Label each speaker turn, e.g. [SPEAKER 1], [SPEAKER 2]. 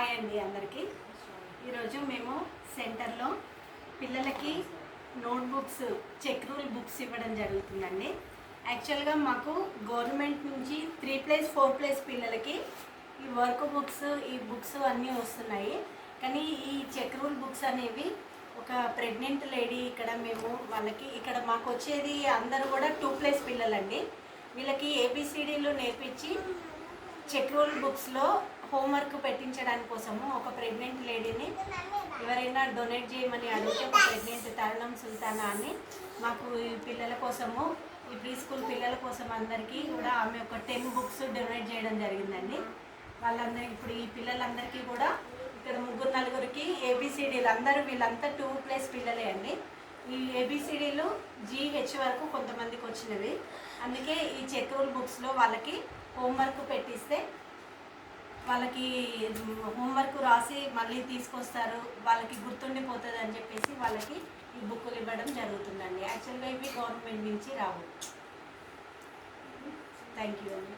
[SPEAKER 1] Hi అండి అందరికీ. ఈరోజు మేము సెంటర్లో పిల్లలకి నోట్బుక్స్ చెక్ రూల్ బుక్స్ ఇవ్వడం జరుగుతుందండి. యాక్చువల్గా మాకు గవర్నమెంట్ నుంచి 3+4+ పిల్లలకి ఈ వర్క్ బుక్స్ ఈ బుక్స్ అన్నీ వస్తున్నాయి. కానీ ఈ చెక్ రూల్ బుక్స్ అనేవి ఒక ప్రెగ్నెంట్ లేడీ ఇక్కడ మేము వాళ్ళకి ఇక్కడ మాకు వచ్చేది అందరూ కూడా 2+ పిల్లలండి. వీళ్ళకి ఏబిసిడీలు నేర్పించి చెక్ రూల్ బుక్స్లో హోంవర్క్ పెట్టించడానికి కోసము ఒక ప్రెగ్నెంట్ లేడీని ఎవరైనా డొనేట్ చేయమని అడిగితే ఒక ప్రెగ్నెంట్ తరుణం సుల్తానా అని మాకు ఈ పిల్లల కోసము ఈ ప్రీ స్కూల్ పిల్లల కోసం అందరికీ కూడా ఆమె ఒక 10 బుక్స్ డొనేట్ చేయడం జరిగిందండి. వాళ్ళందరికీ ఇప్పుడు ఈ పిల్లలందరికీ కూడా ఇక్కడ 3-4కి ఏబిసిడీలు అందరూ వీళ్ళంతా 2+ పిల్లలే అండి. ఈ ఏబిసిడీలు GH వరకు కొంతమందికి వచ్చినవి. అందుకే ఈ చెక్ రూల్ బుక్స్లో వాళ్ళకి హోంవర్క్ పెట్టిస్తే వాళ్ళకి హోంవర్క్ రాసి మళ్ళీ తీసుకొస్తారు, వాళ్ళకి గుర్తుండిపోతుంది అని చెప్పేసి వాళ్ళకి ఈ బుక్కులు ఇవ్వడం జరుగుతుందండి. యాక్చువల్గా ఇవి గవర్నమెంట్ నుంచి రావు. థ్యాంక్ యూ అండి.